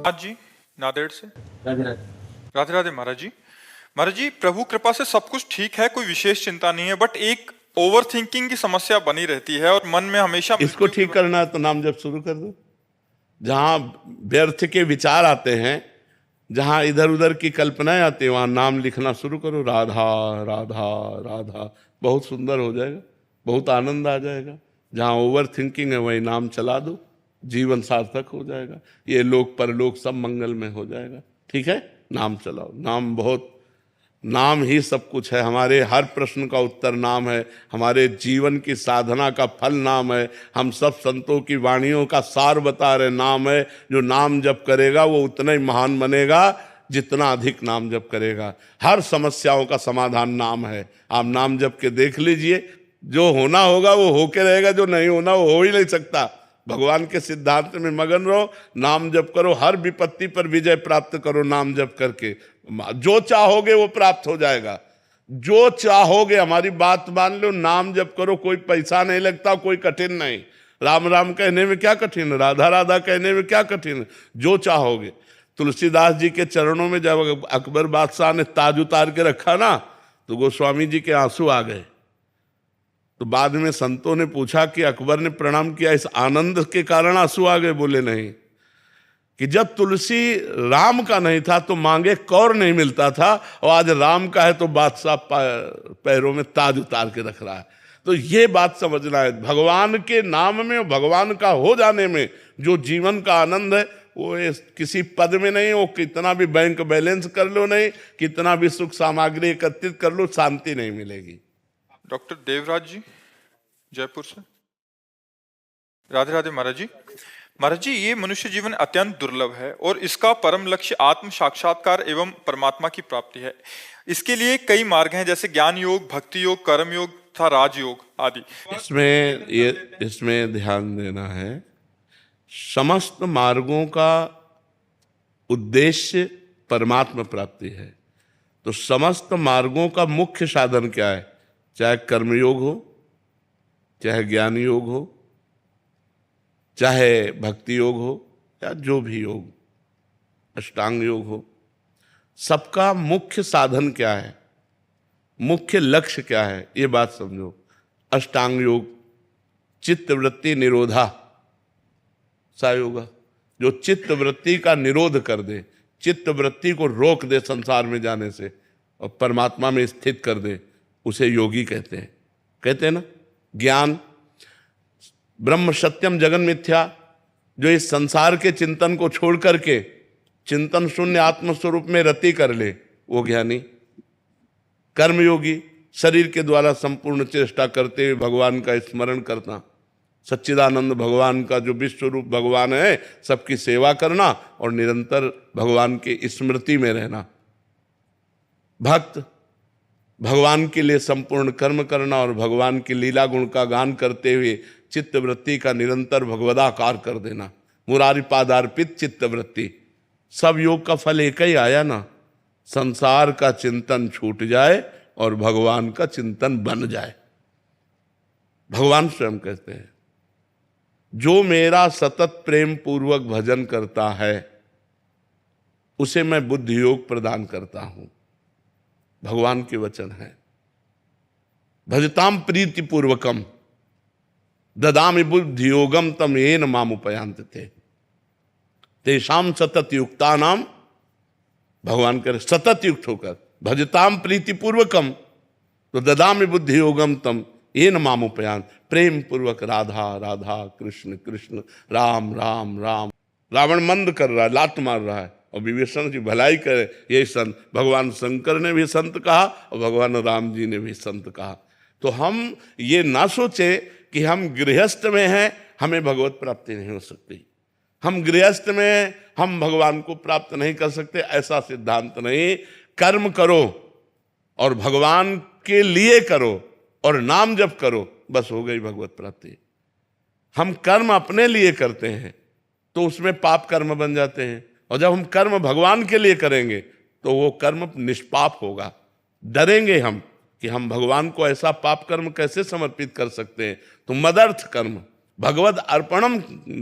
महाराज जी, नांदेड़ से। राधे राधे। राधे राधे महाराज जी। महाराज जी, प्रभु कृपा से सब कुछ ठीक है, कोई विशेष चिंता नहीं है, बट एक ओवर थिंकिंग की समस्या बनी रहती है और मन में हमेशा इसको ठीक करना है तो नाम जप शुरू कर दो। जहां व्यर्थ के विचार आते हैं, जहां इधर उधर की कल्पनाएं आती है, वहां नाम लिखना शुरू करो। राधा राधा राधा, बहुत सुंदर हो जाएगा, बहुत आनंद आ जाएगा। जहां ओवर थिंकिंग है वही नाम चला दो, जीवन सार्थक हो जाएगा। ये लोक परलोक सब मंगल में हो जाएगा। ठीक है, नाम चलाओ। नाम ही सब कुछ है। हमारे हर प्रश्न का उत्तर नाम है, हमारे जीवन की साधना का फल नाम है। हम सब संतों की वाणियों का सार बता रहे नाम है। जो नाम जप करेगा वो उतना ही महान बनेगा जितना अधिक नाम जप करेगा। हर समस्याओं का समाधान नाम है। आप नाम जप के देख लीजिए, जो होना होगा वो होके रहेगा, जो नहीं होना वो हो ही नहीं सकता। भगवान के सिद्धांत में मगन रहो, नाम जप करो, हर विपत्ति पर विजय प्राप्त करो नाम जप करके। जो चाहोगे वो प्राप्त हो जाएगा, जो चाहोगे। हमारी बात मान लो, नाम जप करो, कोई पैसा नहीं लगता, कोई कठिन नहीं। राम राम कहने में क्या कठिन, राधा राधा कहने में क्या कठिन, जो चाहोगे। तुलसीदास जी के चरणों में जब अकबर बादशाह ने ताज उतार के रखा ना, तो गोस्वामी जी के आंसू आ गए। तो बाद में संतों ने पूछा कि अकबर ने प्रणाम किया, इस आनंद के कारण आंसू आ गए? बोले नहीं, कि जब तुलसी राम का नहीं था तो मांगे कौर नहीं मिलता था, और आज राम का है तो बादशाह पैरों में ताज उतार के रख रहा है। तो ये बात समझना है, भगवान के नाम में, भगवान का हो जाने में जो जीवन का आनंद है वो किसी पद में नहीं। वो कितना भी बैंक बैलेंस कर लो नहीं, कितना भी सुख सामग्री एकत्रित कर लो, शांति नहीं मिलेगी। डॉक्टर देवराज जी, जयपुर से। राधे राधे महाराज जी। महाराज जी, ये मनुष्य जीवन अत्यंत दुर्लभ है और इसका परम लक्ष्य आत्म साक्षात्कार एवं परमात्मा की प्राप्ति है। इसके लिए कई मार्ग हैं, जैसे ज्ञान योग, भक्ति योग, कर्म योग तथा राजयोग आदि। इसमें ध्यान देना है, समस्त मार्गों का उद्देश्य परमात्मा प्राप्ति है। तो समस्त मार्गों का मुख्य साधन क्या है? चाहे कर्मयोग हो, चाहे ज्ञान योग हो, चाहे भक्ति योग हो, या जो भी योग, अष्टांग योग हो, सबका मुख्य साधन क्या है, मुख्य लक्ष्य क्या है, ये बात समझो। अष्टांग योग चित्त वृत्ति निरोधा सा योग, जो चित्त वृत्ति का निरोध कर दे, चित्त वृत्ति को रोक दे संसार में जाने से और परमात्मा में स्थित कर दे, उसे योगी कहते हैं ना। ज्ञान ब्रह्म सत्यम जगन मिथ्या, जो इस संसार के चिंतन को छोड़ करके चिंतन शून्य आत्मस्वरूप में रति कर ले, वो ज्ञानी। कर्मयोगी, शरीर के द्वारा संपूर्ण चेष्टा करते हुए भगवान का स्मरण करना, सच्चिदानंद भगवान का जो विश्व रूप भगवान है, सबकी सेवा करना और निरंतर भगवान के स्मृति में रहना। भक्त, भगवान के लिए संपूर्ण कर्म करना और भगवान की लीला गुण का गान करते हुए चित्त वृत्ति का निरंतर भगवदाकार कर देना। मुरारी पादार्पित चित्त वृत्ति। सब योग का फल एक ही आया ना, संसार का चिंतन छूट जाए और भगवान का चिंतन बन जाए। भगवान स्वयं कहते हैं, जो मेरा सतत प्रेम पूर्वक भजन करता है उसे मैं बुद्धि योग प्रदान करता हूं। भगवान के वचन है, भजताम प्रीति पूर्वकम ददामि बुद्धि योगम तम येन मामुपयांत थे तेषाम सतत युक्ता नाम। भगवान करे सतत युक्त होकर, भजताम प्रीति पूर्वकम तो ददामि बुद्धि योगम तम येन मामुपयांत। प्रेम पूर्वक राधा राधा, कृष्ण कृष्ण, राम राम राम। रावण मंद कर रहा है, लात मार रहा है, और विभीषण की भलाई करे, ये संत। भगवान शंकर ने भी संत कहा और भगवान राम जी ने भी संत कहा। तो हम ये ना सोचे कि हम गृहस्थ में हैं, हमें भगवत प्राप्ति नहीं हो सकती, हम गृहस्थ में हम भगवान को प्राप्त नहीं कर सकते, ऐसा सिद्धांत नहीं। कर्म करो और भगवान के लिए करो और नाम जप करो, बस हो गई भगवत प्राप्ति। हम कर्म अपने लिए करते हैं तो उसमें पाप कर्म बन जाते हैं, और जब हम कर्म भगवान के लिए करेंगे तो वो कर्म निष्पाप होगा। डरेंगे हम कि हम भगवान को ऐसा पाप कर्म कैसे समर्पित कर सकते हैं। तो मदर्थ कर्म, भगवद अर्पणम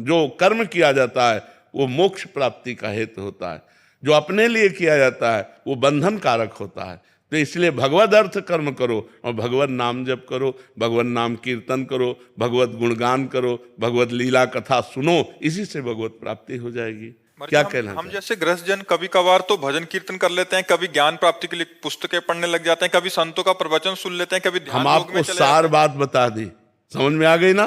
जो कर्म किया जाता है वो मोक्ष प्राप्ति का हेतु होता है। जो अपने लिए किया जाता है वो बंधन कारक होता है। तो इसलिए भगवद अर्थ कर्म करो और भगवत नाम जप करो, भगवत नाम कीर्तन करो, भगवत गुणगान करो, भगवत लीला कथा सुनो, इसी से भगवत प्राप्ति हो जाएगी। क्या कहना हम जैसे गृहस्थ जन कभी कभार तो भजन कीर्तन कर लेते हैं, कभी ज्ञान प्राप्ति के लिए पुस्तकें पढ़ने लग जाते हैं, कभी संतों का प्रवचन सुन लेते हैं, कभी ध्यान हम योग में आपको चले सार जाते बात बता दी, समझ में आ गई ना?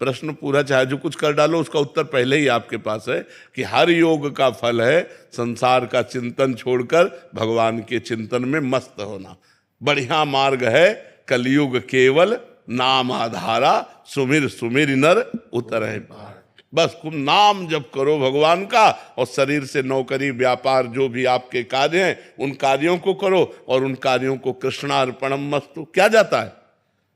प्रश्न पूरा चाहे जो कुछ कर डालो, उसका उत्तर पहले ही आपके पास है कि हर योग का फल है संसार का चिंतन छोड़कर भगवान के चिंतन में मस्त होना। बढ़िया मार्ग है कलयुग केवल नाम आधारा, सुमिर सुमिर नर उतरहि पार। बस तुम नाम जप करो भगवान का और शरीर से नौकरी व्यापार जो भी आपके कार्य हैं उन कार्यों को करो और उन कार्यों को कृष्णार्पणम मस्तु। क्या जाता है?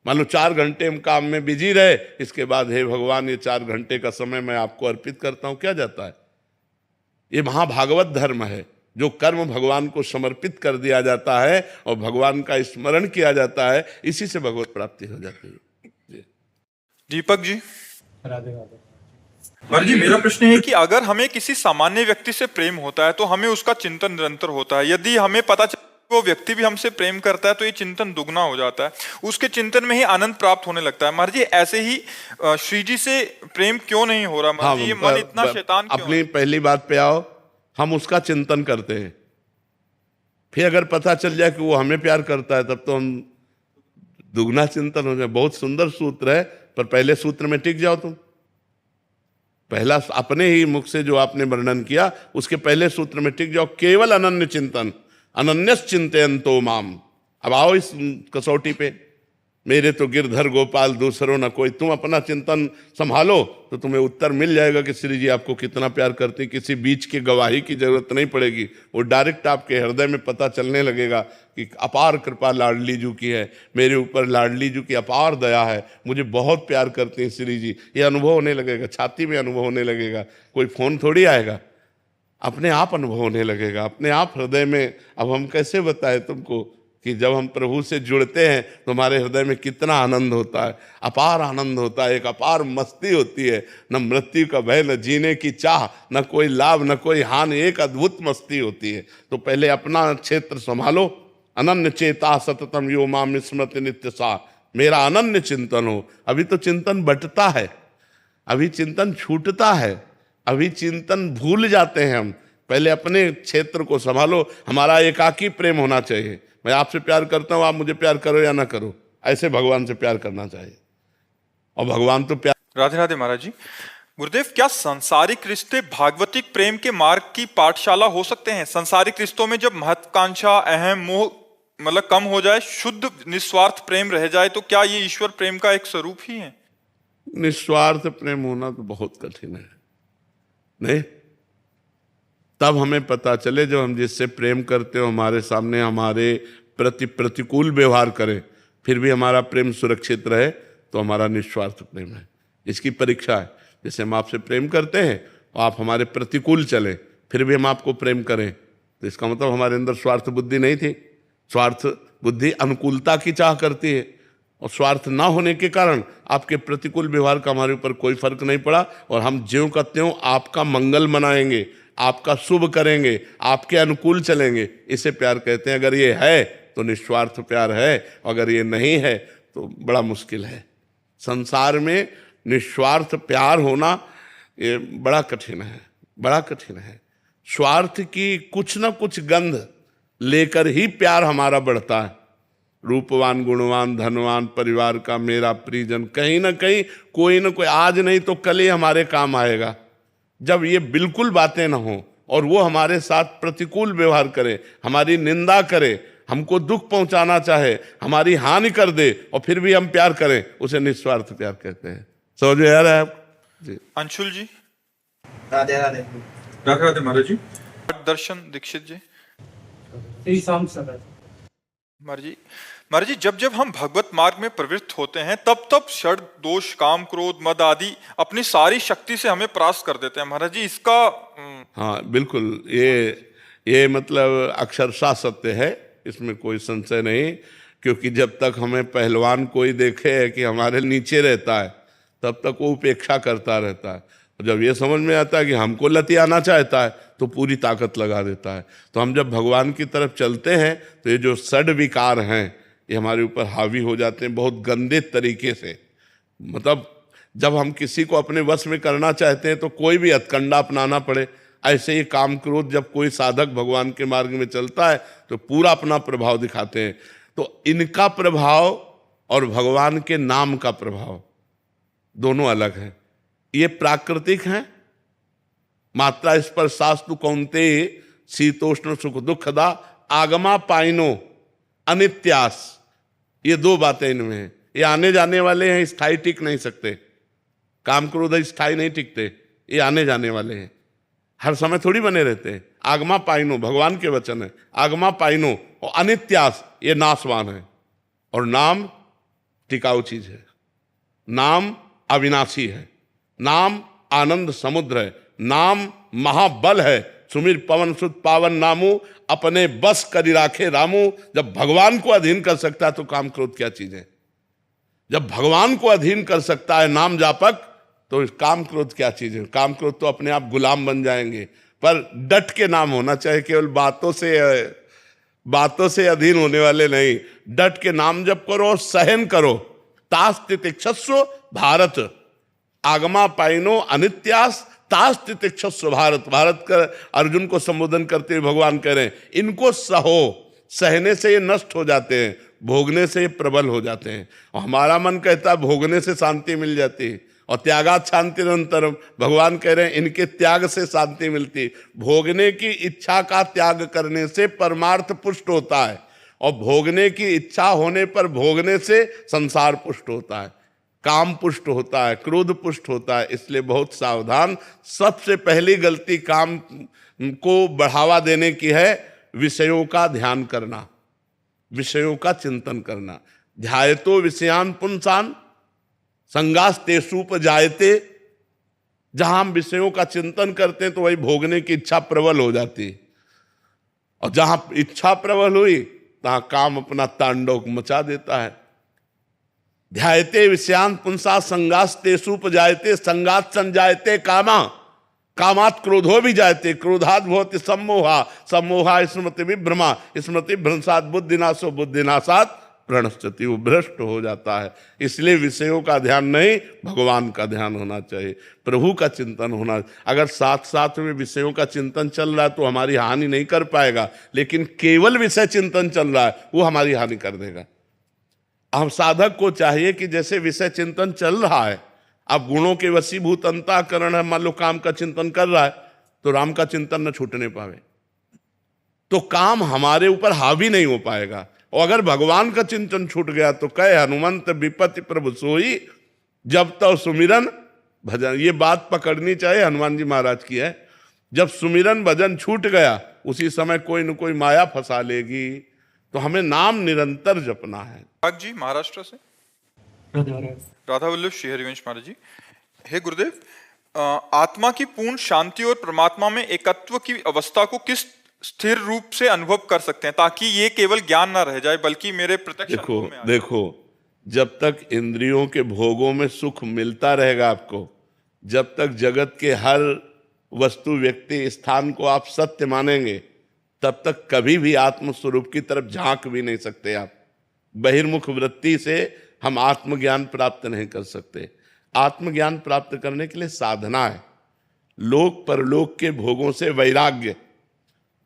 मान लो 4 घंटे हम काम में बिजी रहे, इसके बाद हे भगवान ये 4 घंटे का समय मैं आपको अर्पित करता हूं, क्या जाता है? ये महाभागवत धर्म है। जो कर्म भगवान को समर्पित कर दिया जाता है और भगवान का स्मरण किया जाता है, इसी से भगवत प्राप्ति हो जाती है। दीपक जी। राधे राधे। जी, मेरा प्रश्न है कि अगर हमें किसी सामान्य व्यक्ति से प्रेम होता है तो हमें उसका चिंतन निरंतर होता है। यदि हमें पता चले वो व्यक्ति भी हमसे प्रेम करता है तो ये चिंतन दुगना हो जाता है, उसके चिंतन में ही आनंद प्राप्त होने लगता है। महाराज जी, ऐसे ही श्री जी से प्रेम क्यों नहीं हो रहा? महाराज जी, ये मन इतना शैतान क्यों? अपनी पहली बात पे आओ। हम उसका चिंतन करते हैं, फिर अगर पता चल जाए कि वो हमें प्यार करता है तब तो हम दुगना चिंतन हो जाए। बहुत सुंदर सूत्र है, पर पहले सूत्र में टिक जाओ तुम। पहला अपने ही मुख से जो आपने वर्णन किया उसके पहले सूत्र में टिक जाओ। केवल अनन्य चिंतन, अनन्यस चिंतयन्तो माम। अब आओ इस कसौटी पे। मेरे तो गिरधर गोपाल दूसरों न कोई। तुम अपना चिंतन संभालो तो तुम्हें उत्तर मिल जाएगा कि श्री जी आपको कितना प्यार करते हैं। किसी बीच की गवाही की जरूरत नहीं पड़ेगी, वो डायरेक्ट आपके हृदय में पता चलने लगेगा कि अपार कृपा लाडली जू की है, मेरे ऊपर लाडली जू की अपार दया है, मुझे बहुत प्यार करते हैं श्री जी। ये अनुभव होने लगेगा, छाती में अनुभव होने लगेगा। कोई फोन थोड़ी आएगा, अपने आप अनुभव होने लगेगा, अपने आप हृदय में। अब हम कैसे बताएं तुमको कि जब हम प्रभु से जुड़ते हैं तो हमारे हृदय में कितना आनंद होता है, अपार आनंद होता है, एक अपार मस्ती होती है। न मृत्यु का भय, न जीने की चाह, न कोई लाभ न कोई हानि, एक अद्भुत मस्ती होती है। तो पहले अपना क्षेत्र संभालो। अनन्य चेता सततम यो माम स्मृति नित्य सा। मेरा अनन्य चिंतन हो। अभी तो चिंतन बंटता है, अभी चिंतन छूटता है, अभी चिंतन भूल जाते हैं हम। पहले अपने क्षेत्र को संभालो। हमारा एकाकी प्रेम होना चाहिए। मैं आपसे प्यार करता हूं, आप मुझे प्यार करो या ना करो, ऐसे भगवान से प्यार करना चाहिए। और भगवान तो प्यार। राधे राधे महाराज जी। गुरुदेव, क्या सांसारिक रिश्ते भागवतिक प्रेम के मार्ग की पाठशाला हो सकते हैं? सांसारिक रिश्तों में जब महत्वाकांक्षा, अहम, मोह मतलब कम हो जाए, शुद्ध निस्वार्थ प्रेम रह जाए, तो क्या ये ईश्वर प्रेम का एक स्वरूप ही है? निस्वार्थ प्रेम होना तो बहुत कठिन है। नहीं, तब हमें पता चले जब हम जिससे प्रेम करते हो हमारे सामने हमारे प्रति प्रतिकूल व्यवहार करे, फिर भी हमारा प्रेम सुरक्षित रहे, तो हमारा निस्वार्थ प्रेम है। इसकी परीक्षा है। जैसे हम आपसे प्रेम करते हैं और आप हमारे प्रतिकूल चले, फिर भी हम आपको प्रेम करें, तो इसका मतलब हमारे अंदर स्वार्थ बुद्धि नहीं थी। स्वार्थ बुद्धि अनुकूलता की चाह करती है, और स्वार्थ ना होने के कारण आपके प्रतिकूल व्यवहार का हमारे ऊपर कोई फर्क नहीं पड़ा, और हम ज्यों का त्यों आपका मंगल मनाएंगे, आपका शुभ करेंगे, आपके अनुकूल चलेंगे। इसे प्यार कहते हैं। अगर ये है तो निस्वार्थ प्यार है, अगर ये नहीं है तो बड़ा मुश्किल है। संसार में निस्वार्थ प्यार होना ये बड़ा कठिन है, बड़ा कठिन है। स्वार्थ की कुछ ना कुछ गंध लेकर ही प्यार हमारा बढ़ता है। रूपवान, गुणवान, धनवान, परिवार का मेरा परिजन, कहीं ना कहीं कोई ना कोई आज नहीं तो कल ही हमारे काम आएगा। जब ये बिल्कुल बातें ना हो और वो हमारे साथ प्रतिकूल व्यवहार करे, हमारी निंदा करे, हमको दुख पहुंचाना चाहे, हमारी हानि कर दे, और फिर भी हम प्यार करें, उसे निस्वार्थ प्यार कहते हैं। समझ में आ रहा है आप जी? अंशुल जी। राधे राधे। राधे राधे महाराज जी। दर्शन दीक्षित जी। महाराज जी, जब जब हम भगवत मार्ग में प्रवृत्त होते हैं तब तब षड दोष, काम, क्रोध, मद आदि अपनी सारी शक्ति से हमें परास्त कर देते हैं। महाराज जी, इसका हाँ बिल्कुल, ये मतलब अक्षरशः सत्य है, इसमें कोई संशय नहीं। क्योंकि जब तक हमें पहलवान कोई देखे कि हमारे नीचे रहता है तब तक वो उपेक्षा करता रहता है। जब ये समझ में आता है कि हमको लती आना चाहता है तो पूरी ताकत लगा देता है। तो हम जब भगवान की तरफ चलते हैं तो ये जो षड विकार हैं ये हमारे ऊपर हावी हो जाते हैं बहुत गंदे तरीके से। मतलब जब हम किसी को अपने वश में करना चाहते हैं तो कोई भी हथकंडा अपनाना पड़े। ऐसे ही काम क्रोध जब कोई साधक भगवान के मार्ग में चलता है तो पूरा अपना प्रभाव दिखाते हैं। तो इनका प्रभाव और भगवान के नाम का प्रभाव दोनों अलग हैं। ये प्राकृतिक हैं, मात्रा स्पर्शास्तु कौन्ते शीतोष्ण सुख दुखदा आगमा पाइनो अनित्यास, ये दो बातें इनमें हैं। ये आने जाने वाले हैं, स्थायी टिक नहीं सकते। काम क्रोध स्थायी नहीं टिकते, ये आने जाने वाले हैं, हर समय थोड़ी बने रहते हैं। आगमा पाइनो भगवान के वचन है, आगमा पाइनो, और अनित्यास ये नाशवान है। और नाम टिकाऊ चीज है, नाम अविनाशी है, नाम आनंद समुद्र है, नाम महाबल है। सुमिर पवन सुत पावन नामू अपने बस करी राखे रामू। जब भगवान को अधीन कर सकता है तो काम क्रोध क्या चीज है। जब भगवान को अधीन कर सकता है नाम जापक तो काम क्रोध क्या चीज है। काम क्रोध तो अपने आप गुलाम बन जाएंगे। पर डट के नाम होना चाहिए, केवल बातों से अधीन होने वाले नहीं। डट के नाम जप करो, सहन करो। तास तितिक्षस्व भारत, आगमा पाइनो अनित्यास तास तितिक्षस्व भारत। भारत का अर्जुन को संबोधन करते हुए भगवान कह रहे हैं इनको सहो। सहने से ये नष्ट हो जाते हैं, भोगने से ये प्रबल हो जाते हैं। और हमारा मन कहता है भोगने से शांति मिल जाती है, और त्यागात शांति निरंतरम। भगवान कह रहे हैं इनके त्याग से शांति मिलती। भोगने की इच्छा का त्याग करने से परमार्थ पुष्ट होता है, और भोगने की इच्छा होने पर भोगने से संसार पुष्ट होता है, काम पुष्ट होता है, क्रोध पुष्ट होता है। इसलिए बहुत सावधान। सबसे पहली गलती काम को बढ़ावा देने की है विषयों का ध्यान करना, विषयों का चिंतन करना। ध्यायतो विषयान पुंसान संगास तेसूप जायते। जहां हम विषयों का चिंतन करते हैं तो वही भोगने की इच्छा प्रबल हो जाती है, और जहां इच्छा प्रबल हुई तहां काम अपना तांडव मचा देता है। ध्यायते विषयान पुंसा संगास तेसूप जायते संगात संजायते कामा कामात क्रोधो भी जायते क्रोधात भवति सम्मोहा सम्मोहा स्मृति विभ्रमा स्मृति भ्रंशात बुद्धिनाशो बुद्धिनाशात प्रणश्यति। वो भ्रष्ट हो जाता है। इसलिए विषयों का ध्यान नहीं, भगवान का ध्यान होना चाहिए, प्रभु का चिंतन होना। अगर साथ साथ में विषयों का चिंतन चल रहा है तो हमारी हानि नहीं कर पाएगा, लेकिन केवल विषय चिंतन चल रहा है वो हमारी हानि कर देगा। हम साधक को चाहिए कि जैसे विषय चिंतन चल रहा है, अब गुणों के वशीभूत अंतःकरण है, मान लो काम का चिंतन कर रहा है तो राम का चिंतन न छूटने पावे, तो काम हमारे ऊपर हावी नहीं हो पाएगा। और अगर भगवान का चिंतन छूट गया तो कहे हनुमंत विपत्ति प्रभु सोई जब तक सुमिरन भजन। ये बात पकड़नी चाहिए, हनुमान जी महाराज की है। जब सुमिरन भजन छूट गया उसी समय कोई न कोई माया फंसा लेगी। तो हमें नाम निरंतर जपना है। अनुराग जी महाराष्ट्र से। राधा वल्लभ श्री हरिवंश महाराज जी। हे गुरुदेव, आत्मा की पूर्ण शांति और परमात्मा में एकत्व की अवस्था को किस स्थिर रूप से अनुभव कर सकते हैं ताकि ये केवल ज्ञान ना रह जाए बल्कि मेरे प्रत्यक्ष अनुभव में आ जाए? देखो, जब तक इंद्रियों के भोगों में सुख मिलता रहेगा आपको, जब तक जगत के हर वस्तु व्यक्ति स्थान को आप सत्य मानेंगे, तब तक कभी भी आत्म स्वरूप की तरफ झांक भी नहीं सकते आप। बहिर्मुख वृत्ति से हम आत्मज्ञान प्राप्त नहीं कर सकते। आत्मज्ञान प्राप्त करने के लिए साधना है, लोक परलोक के भोगों से वैराग्य,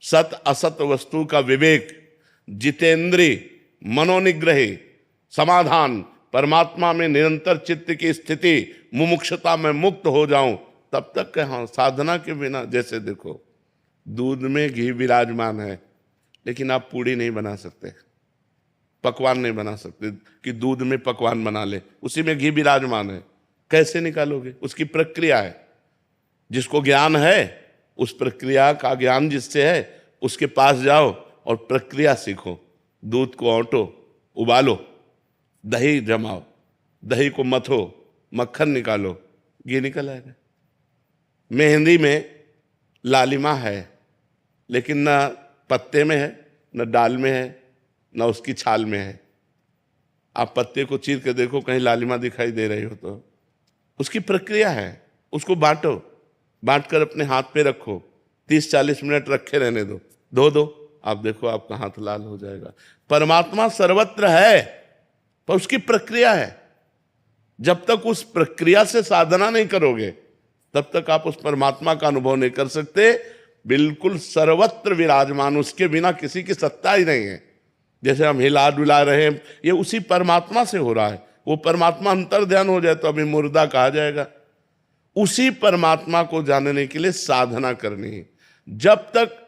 सत असत वस्तु का विवेक, जितेंद्रिय, मनोनिग्रही, समाधान, परमात्मा में निरंतर चित्त की स्थिति, मुमुक्षुता में मुक्त हो जाऊं, तब तक के हाँ साधना के बिना। जैसे देखो, दूध में घी विराजमान है लेकिन आप पूड़ी नहीं बना सकते, पकवान नहीं बना सकते कि दूध में पकवान बना ले, उसी में घी विराजमान है, कैसे निकालोगे? उसकी प्रक्रिया है। जिसको ज्ञान है उस प्रक्रिया का ज्ञान जिससे है उसके पास जाओ और प्रक्रिया सीखो। दूध को औंटो, उबालो, दही जमाओ, दही को मथो, मक्खन निकालो, घी निकल आएगा। मेहंदी में लालिमा है लेकिन न पत्ते में है, न डाल में है, न उसकी छाल में है। आप पत्ते को चीर के देखो, कहीं लालिमा दिखाई दे रही हो तो उसकी प्रक्रिया है, उसको बांटो, बांट कर अपने हाथ पे रखो, 30-40 मिनट रखे रहने दो, धो आप देखो आपका हाथ लाल हो जाएगा। परमात्मा सर्वत्र है, पर उसकी प्रक्रिया है। जब तक उस प्रक्रिया से साधना नहीं करोगे तब तक आप उस परमात्मा का अनुभव नहीं कर सकते। बिल्कुल सर्वत्र विराजमान, उसके बिना किसी की सत्ता ही नहीं है। जैसे हम हिला डुला रहे हैं, ये उसी परमात्मा से हो रहा है। वो परमात्मा अंतर ध्यान हो जाए तो अभी मुर्दा कहा जाएगा। उसी परमात्मा को जानने के लिए साधना करनी है। जब तक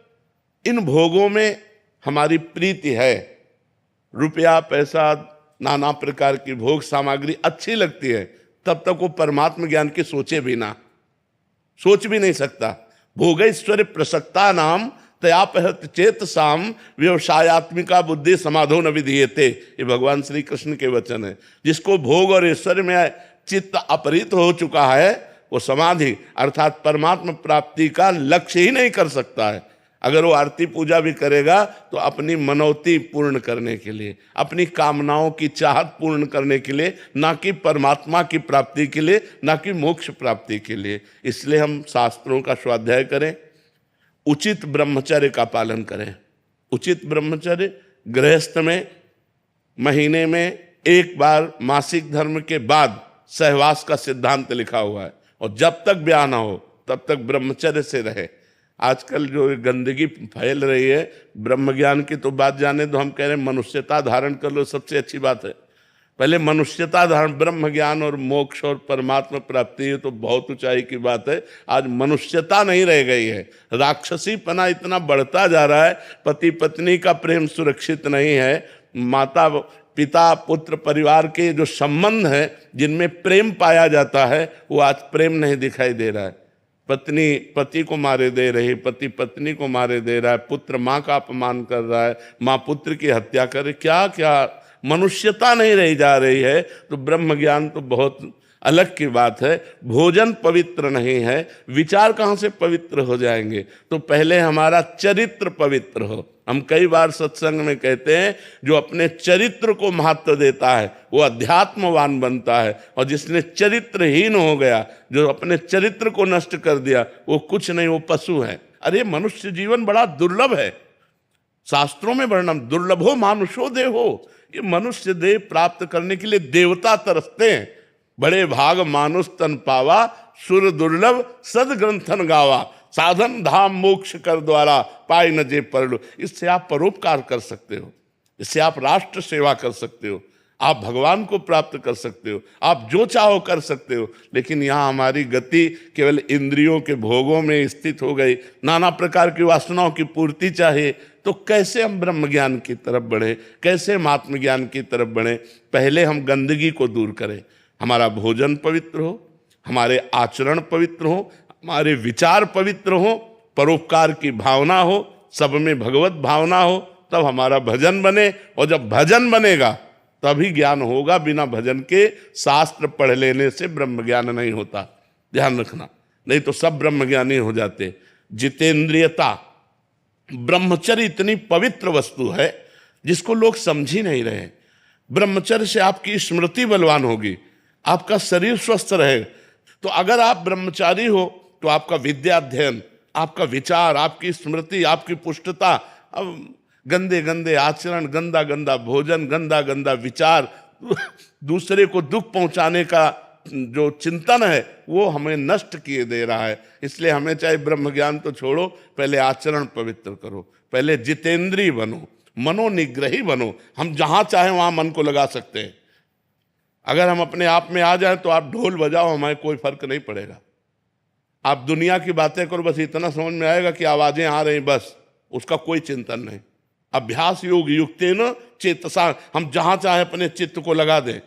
इन भोगों में हमारी प्रीति है, रुपया पैसा नाना प्रकार की भोग सामग्री अच्छी लगती है, तब तक वो परमात्म ज्ञान की सोच भी नहीं सकता। भोगैश्वर्य प्रसक्ता नाम तयापहत चेतसाम व्यवसायत्मिका बुद्धि समाधो न विधीयते, ये भगवान श्री कृष्ण के वचन है। जिसको भोग और ऐश्वर्य में चित्त अपहृत हो चुका है, वो समाधि अर्थात परमात्मा प्राप्ति का लक्ष्य ही नहीं कर सकता है। अगर वो आरती पूजा भी करेगा तो अपनी मनौती पूर्ण करने के लिए, अपनी कामनाओं की चाहत पूर्ण करने के लिए, ना कि परमात्मा की प्राप्ति के लिए, ना कि मोक्ष प्राप्ति के लिए। इसलिए हम शास्त्रों का स्वाध्याय करें, उचित ब्रह्मचर्य का पालन करें। उचित ब्रह्मचर्य गृहस्थ में महीने में एक बार मासिक धर्म के बाद सहवास का सिद्धांत लिखा हुआ है, और जब तक ब्याह ना हो तब तक ब्रह्मचर्य से रहे। आजकल जो गंदगी फैल रही है, ब्रह्म ज्ञान की तो बात जाने दो, हम कह रहे हैं मनुष्यता धारण कर लो, सबसे अच्छी बात है। पहले मनुष्यता धारण, ब्रह्म ज्ञान और मोक्ष और परमात्मा प्राप्ति, ये तो बहुत ऊंचाई की बात है। आज मनुष्यता नहीं रह गई है, राक्षसीपना इतना बढ़ता जा रहा है, पति पत्नी का प्रेम सुरक्षित नहीं है, माता पिता पुत्र परिवार के जो संबंध है जिनमें प्रेम पाया जाता है, वो आज प्रेम नहीं दिखाई दे रहा है। पत्नी पति को मारे दे रही, पति पत्नी को मारे दे रहा है, पुत्र माँ का अपमान कर रहा है, माँ पुत्र की हत्या करे, क्या क्या मनुष्यता नहीं रही जा रही है। तो ब्रह्म ज्ञान तो बहुत अलग की बात है। भोजन पवित्र नहीं है, विचार कहाँ से पवित्र हो जाएंगे? तो पहले हमारा चरित्र पवित्र हो। हम कई बार सत्संग में कहते हैं, जो अपने चरित्र को महत्व देता है वो अध्यात्मवान बनता है, और जिसने चरित्रहीन हो गया, जो अपने चरित्र को नष्ट कर दिया, वो कुछ नहीं, वो पशु है। अरे मनुष्य जीवन बड़ा दुर्लभ है। शास्त्रों में वर्णन, दुर्लभो मानुषो देहो, ये मनुष्य देह प्राप्त करने के लिए देवता तरसते हैं। बड़े भाग मानुष तन पावा, सुर दुर्लभ सद ग्रंथन गावा, साधन धाम मोक्ष कर द्वारा पाई न जे परलु। इससे आप परोपकार कर सकते हो, इससे आप राष्ट्र सेवा कर सकते हो, आप भगवान को प्राप्त कर सकते हो, आप जो चाहो कर सकते हो। लेकिन यहाँ हमारी गति केवल इंद्रियों के भोगों में स्थित हो गई, नाना प्रकार की वासनाओं की पूर्ति चाहिए। तो कैसे हम ब्रह्म ज्ञान की तरफ बढ़े, कैसे हम आत्मज्ञान की तरफ बढ़े? पहले हम गंदगी को दूर करें, हमारा भोजन पवित्र हो, हमारे आचरण पवित्र हो, हमारे विचार पवित्र हो, परोपकार की भावना हो, सब में भगवत भावना हो, तब हमारा भजन बने। और जब भजन बनेगा तभी ज्ञान होगा। बिना भजन के शास्त्र पढ़ लेने से ब्रह्म ज्ञान नहीं होता, ध्यान रखना, नहीं तो सब ब्रह्म ज्ञानी हो जाते। जितेंद्रियता, ब्रह्मचर्य इतनी पवित्र वस्तु है जिसको लोग समझ ही नहीं रहे। ब्रह्मचर्य से आपकी स्मृति बलवान होगी, आपका शरीर स्वस्थ रहे। तो अगर आप ब्रह्मचारी हो तो आपका विद्या अध्ययन, आपका विचार, आपकी स्मृति, आपकी पुष्टता, अब गंदे गंदे आचरण, गंदा गंदा भोजन, गंदा गंदा विचार, दूसरे को दुख पहुंचाने का जो चिंतन है वो हमें नष्ट किए दे रहा है। इसलिए हमें चाहे ब्रह्म ज्ञान तो छोड़ो, पहले आचरण पवित्र करो, पहले जितेंद्रीय बनो, मनोनिग्रही बनो। हम जहां चाहे वहां मन को लगा सकते हैं। अगर हम अपने आप में आ जाएं तो आप ढोल बजाओ, हमें कोई फर्क नहीं पड़ेगा। आप दुनिया की बातें करो, बस इतना समझ में आएगा कि आवाजें आ रही, बस उसका कोई चिंतन नहीं। अभ्यास योग युक्तेन चेतसा, हम जहां चाहे अपने चित्त को लगा दें,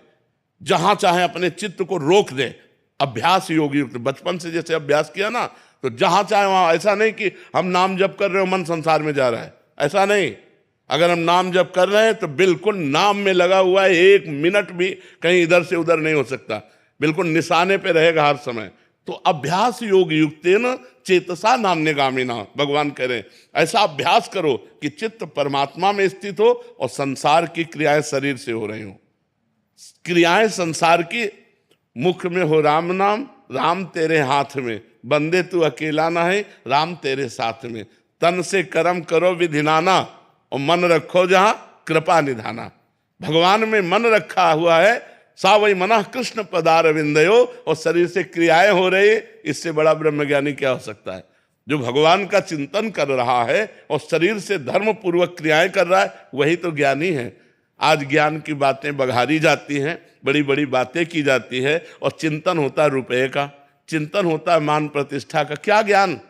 जहां चाहे अपने चित्त को रोक दें। अभ्यास योग युक्त, बचपन से जैसे अभ्यास किया ना, तो जहां चाहे वहां। ऐसा नहीं कि हम नाम जप कर रहे हो मन संसार में जा रहा है, ऐसा नहीं। अगर हम नाम जप कर रहे हैं तो बिल्कुल नाम में लगा हुआ है, एक मिनट भी कहीं इधर से उधर नहीं हो सकता, बिल्कुल निशाने पे रहेगा हर समय। तो अभ्यास योग युक्तेन चेतसा नान्यगामिना, भगवान कह रहे हैं ऐसा अभ्यास करो कि चित्त परमात्मा में स्थित हो और संसार की क्रियाएं शरीर से हो रही हो। क्रियाएं संसार की, मुख में हो राम नाम, राम तेरे हाथ में, बंदे तू अकेला ना है, राम तेरे साथ में। तन से कर्म करो विधि नाना, और मन रखो जहां कृपा निधाना। भगवान में मन रखा हुआ है, सा वही मना कृष्ण पदार विंदयो, और शरीर से क्रियाएं हो रही, इससे बड़ा ब्रह्मज्ञानी क्या हो सकता है? जो भगवान का चिंतन कर रहा है और शरीर से धर्म पूर्वक क्रियाएं कर रहा है, वही तो ज्ञानी है। आज ज्ञान की बातें बघारी जाती हैं, बड़ी बड़ी बातें की जाती है, और चिंतन होता है रुपए का, चिंतन होता है मान प्रतिष्ठा का। क्या ज्ञान,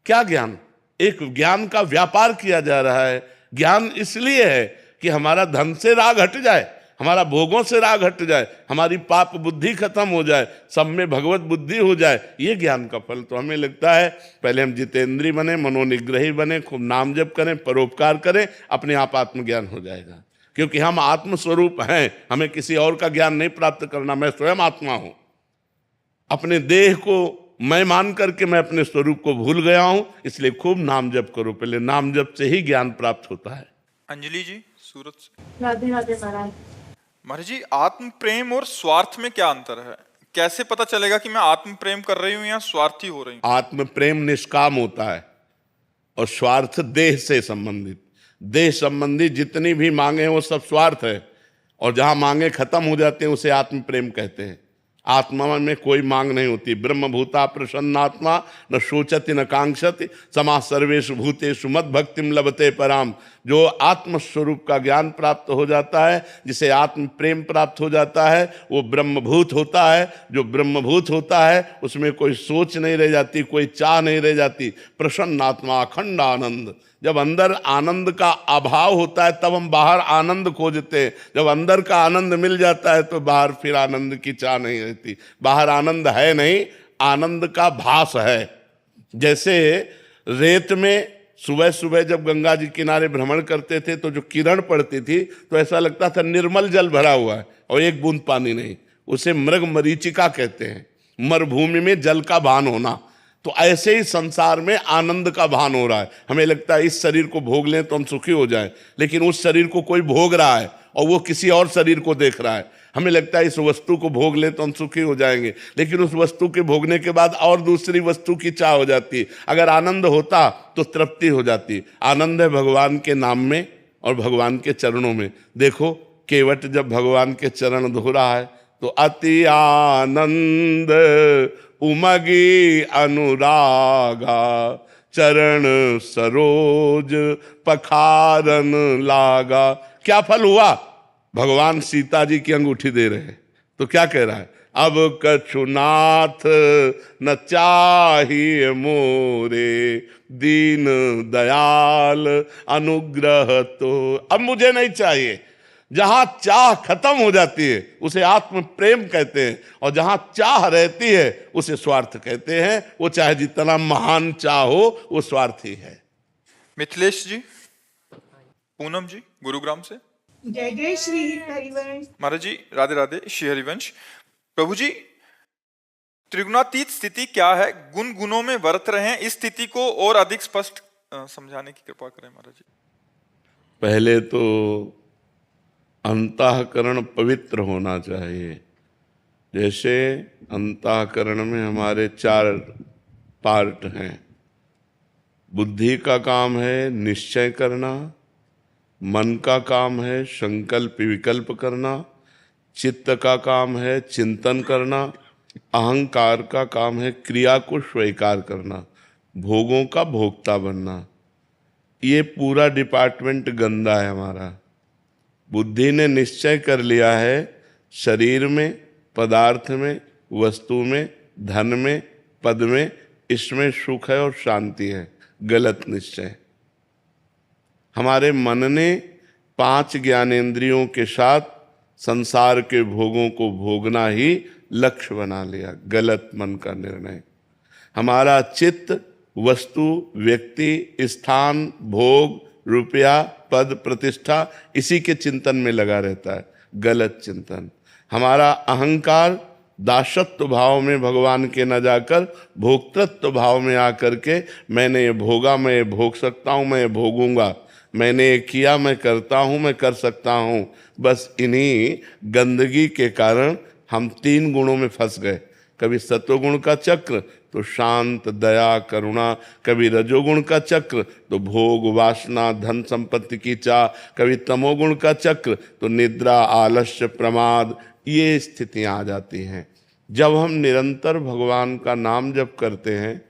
क्या ज्ञान? एक ज्ञान का व्यापार किया जा रहा है। ज्ञान इसलिए है कि हमारा धन से राग हट जाए, हमारा भोगों से राग हट जाए, हमारी पाप बुद्धि खत्म हो जाए, सब में भगवत बुद्धि हो जाए। ये ज्ञान का फल। तो हमें लगता है पहले हम जितेंद्रीय बने, मनोनिग्रही बने, खूब नाम जप करें, परोपकार करें, अपने आप आत्मज्ञान हो जाएगा। क्योंकि हम आत्मस्वरूप हैं, हमें किसी और का ज्ञान नहीं प्राप्त करना। मैं स्वयं आत्मा हूं। अपने देह को मैं मान करके मैं अपने स्वरूप को भूल गया हूं, इसलिए खूब नाम जप करो। पहले नाम जप से ही ज्ञान प्राप्त होता है। अंजलि जी सूरत से। राधे राधे महाराज। महाराज जी, आत्म प्रेम और स्वार्थ में क्या अंतर है? कैसे पता चलेगा कि मैं आत्म प्रेम कर रही हूँ या स्वार्थी हो रही हूँ? आत्म प्रेम निष्काम होता है, और स्वार्थ देह से संबंधित। देह संबंधी जितनी भी मांगे हैं वो सब स्वार्थ है, और जहां मांगे खत्म हो जाते हैं उसे आत्म प्रेम कहते हैं। आत्मा में कोई मांग नहीं होती। ब्रह्मभूता प्रसन्नात्मा न शोचति न कांक्षति, समा सर्वेषु भूतेषु मद भक्तिम लभते पराम। जो आत्मस्वरूप का ज्ञान प्राप्त हो जाता है, जिसे आत्म प्रेम प्राप्त हो जाता है, वो ब्रह्मभूत होता है। जो ब्रह्मभूत होता है उसमें कोई सोच नहीं रह जाती, कोई चाह नहीं रह जाती। प्रसन्नात्मा, अखंड आनंद। जब अंदर आनंद का अभाव होता है तब हम बाहर आनंद खोजते हैं। जब अंदर का आनंद मिल जाता है तो बाहर फिर आनंद की चाह नहीं रहती। बाहर आनंद है नहीं, आनंद का भास है। जैसे रेत में सुबह सुबह जब गंगा जी किनारे भ्रमण करते थे तो जो किरण पड़ती थी तो ऐसा लगता था निर्मल जल भरा हुआ है और एक बूंद पानी नहीं। उसे मृग मरीचिका कहते हैं, मरुभूमि में जल का भान होना। तो ऐसे ही संसार में आनंद का भान हो रहा है। हमें लगता है इस शरीर को भोग लें तो हम सुखी हो जाएं, लेकिन उस शरीर को कोई भोग रहा है और वो किसी और शरीर को देख रहा है। हमें लगता है इस वस्तु को भोग लें तो हम सुखी हो जाएंगे, लेकिन उस वस्तु के भोगने के बाद और दूसरी वस्तु की चाह हो जाती है। अगर आनंद होता तो तृप्ति हो जाती। आनंद है भगवान के नाम में और भगवान के चरणों में। देखो केवट जब भगवान के चरण धो रहा है तो अति आनंद उमगी अनुरागा, चरण सरोज पखारन लागा। क्या फल हुआ? भगवान सीता जी की अंगूठी दे रहे हैं तो क्या कह रहा है? अब कछुनाथ न चाहिए मोरे, दीन दयाल अनुग्रह तो। अब मुझे नहीं चाहिए। जहां चाह खत्म हो जाती है उसे आत्म प्रेम कहते हैं, और जहां चाह रहती है उसे स्वार्थ कहते हैं। वो चाहे जितना महान चाह हो वो स्वार्थी है। मिथिलेश जी, पूनम जी गुरुग्राम से। जय जय श्री हरिवंश। महाराज जी राधे राधे, श्री हरिवंश। प्रभु जी, त्रिगुणातीत स्थिति क्या है? गुण गुणों में वर्त रहे हैं, इस स्थिति को और अधिक स्पष्ट समझाने की कृपा करें महाराज जी। पहले तो अंतःकरण पवित्र होना चाहिए। जैसे अंतःकरण में हमारे 4 पार्ट हैं। बुद्धि का काम है निश्चय करना, मन का काम है संकल्प विकल्प करना, चित्त का काम है चिंतन करना, अहंकार का काम है क्रिया को स्वीकार करना, भोगों का भोक्ता बनना। ये पूरा डिपार्टमेंट गंदा है हमारा। बुद्धि ने निश्चय कर लिया है शरीर में, पदार्थ में, वस्तु में, धन में, पद में, इसमें सुख है और शांति है। गलत निश्चय। हमारे मन ने 5 ज्ञानेंद्रियों के साथ संसार के भोगों को भोगना ही लक्ष्य बना लिया। गलत मन का निर्णय। हमारा चित्त वस्तु, व्यक्ति, स्थान, भोग, रुपया, पद, प्रतिष्ठा, इसी के चिंतन में लगा रहता है। गलत चिंतन। हमारा अहंकार दासत्व भाव में भगवान के न जाकर भोक्तृत्व भाव में आकर के मैंने ये भोगा, मैं ये भोग सकता हूँ, मैं ये भोगूंगा, मैंने ये किया, मैं करता हूँ, मैं कर सकता हूँ। बस इन्हीं गंदगी के कारण हम 3 गुणों में फंस गए। कभी सत्वगुण का चक्र तो शांत, दया, करुणा, कभी रजोगुण का चक्र तो भोग, वासना, धन संपत्ति की चाह, कभी तमोगुण का चक्र तो निद्रा, आलस्य, प्रमाद, ये स्थितियां आ जाती हैं। जब हम निरंतर भगवान का नाम जप करते हैं,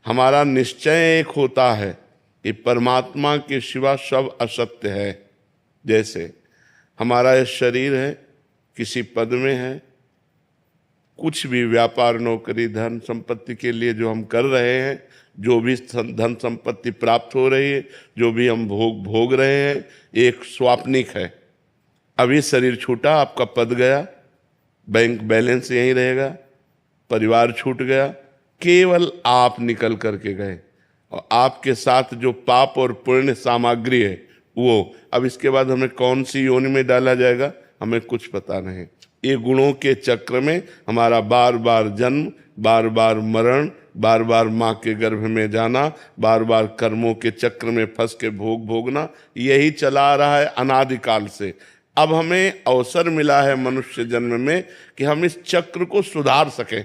हमारा निश्चय एक होता है कि परमात्मा के सिवा सब असत्य है। जैसे हमारा ये शरीर है, किसी पद में है, कुछ भी व्यापार, नौकरी, धन संपत्ति के लिए जो हम कर रहे हैं, जो भी धन संपत्ति प्राप्त हो रही है, जो भी हम भोग रहे हैं, एक स्वाप्निक है। अभी शरीर छूटा, आपका पद गया, बैंक बैलेंस यहीं रहेगा, परिवार छूट गया, केवल आप निकल करके गए और आपके साथ जो पाप और पुण्य सामग्री है वो, अब इसके बाद हमें कौन सी योनि में डाला जाएगा हमें कुछ पता नहीं। ये गुणों के चक्र में हमारा बार बार जन्म, बार बार मरण, बार बार माँ के गर्भ में जाना, बार बार कर्मों के चक्र में फंस के भोग भोगना, यही चला आ रहा है अनादिकाल से। अब हमें अवसर मिला है मनुष्य जन्म में कि हम इस चक्र को सुधार सकें।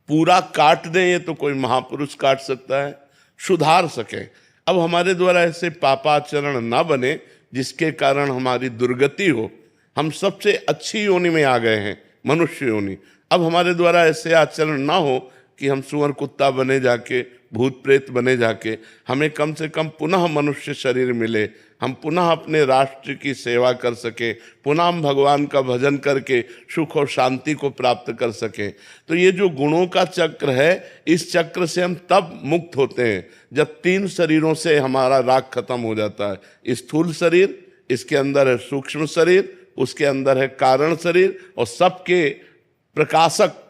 पूरा काट दें ये तो कोई महापुरुष काट सकता है, सुधार सकें। अब हमारे द्वारा ऐसे पापाचरण ना बने जिसके कारण हमारी दुर्गति हो। हम सबसे अच्छी योनि में आ गए हैं, मनुष्य योनि। अब हमारे द्वारा ऐसे आचरण ना हो कि हम सुअर कुत्ता बने जाके, भूत प्रेत बने जाके। हमें कम से कम पुनः मनुष्य शरीर मिले, हम पुनः अपने राष्ट्र की सेवा कर सके, पुनः हम भगवान का भजन करके सुख और शांति को प्राप्त कर सकें। तो ये जो गुणों का चक्र है, इस चक्र से हम तब मुक्त होते हैं जब 3 शरीरों से हमारा राग खत्म हो जाता है। स्थूल शरीर, इसके अंदर है सूक्ष्म शरीर, उसके अंदर है कारण शरीर, और सबके प्रकाशक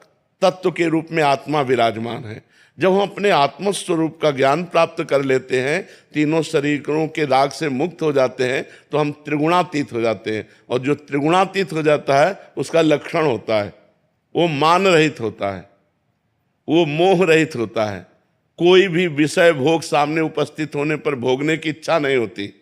तत्व के रूप में आत्मा विराजमान है। जब हम अपने आत्मस्वरूप का ज्ञान प्राप्त कर लेते हैं, तीनों शरीरों के राग से मुक्त हो जाते हैं, तो हम त्रिगुणातीत हो जाते हैं। और जो त्रिगुणातीत हो जाता है उसका लक्षण होता है, वो मान रहित होता है, वो मोह रहित होता है। कोई भी विषय भोग सामने उपस्थित होने पर भोगने की इच्छा नहीं होती,